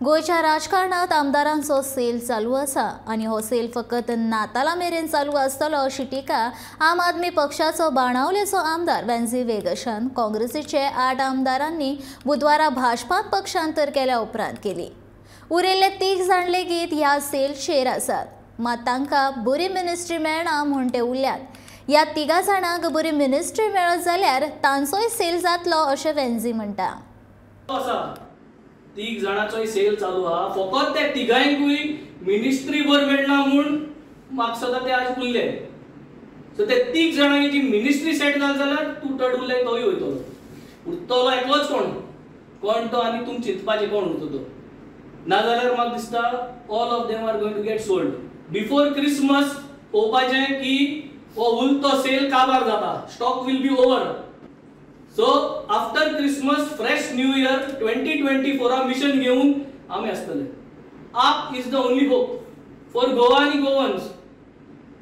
गोयच्या राजकारणात आमदारांचो सेल चालू आसा आणि हो सेल फकत नाताला मेरेन चालू आसतलो अशी टिका आम आदमी पक्षाचो बाणावलेचो आमदार वेंझी वेगशान काँग्रेसीचे 8 आमदारांनी बुधवारा भाजपात पक्षांतर केल्या उपरांत केली। उरिल्ले 3 जाण लेगीत ह्या सेलचेर आसात, मात तांकां बरी मिनिस्ट्री मेळना म्हूण ते उरल्यात। ह्या 3 जाणांक बरी मिनिस्ट्री मेळत जाल्यार तांचोय सेल जातलो अशें वेंझी म्हणटा। 3 जाणांचो सेल चालू हा, फकत त्या तिगांकूय मिनिस्ट्री बर मेळना म्हूण म्हाका सदां ते आज उरले। सो ते 3 जाणांची जी मिनिस्ट्री सेट जाल जाल्यार तूं टड उरले तोय वयतलो, उरतलो एकलोच कोण तो आनी तुम चिंतपाचें कोण उरतो तो ना जाल्यार म्हाका दिसता all of them are going to get sold before Christmas. पळोवपाचें की हो उरतो सेल काबार जाता, stock will be over. So after Christmas, fresh New Year 2024 mission घेऊन आम्ही असतले। AAP is the only hope for Goa आणि गोवन्स।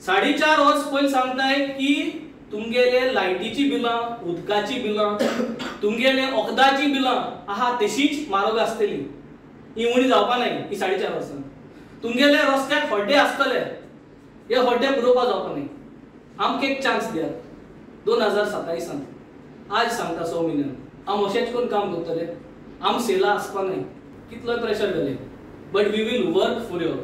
4.5 वर्ष पयलीं सांगताय की तुमगेले लायटीची बिलां, उदकाची बिलां, तुमगेले वखदाची बिलां आहा तशीच म्हारग आसतली, ही उणी जावपा नाही ही 4.5 वर्सां। तुमगेले रस्त्यार खड्डे आसतले, हे खड्डे पुरोवपा जावपा नाही। आमकां एक चान्स दियात 2027 आज सांगता 100 म्हयन्यान आम अशेंच करून काम करतले। आम सेला आसपा नाही, कितलोय प्रेशर घाले, but we will work for your.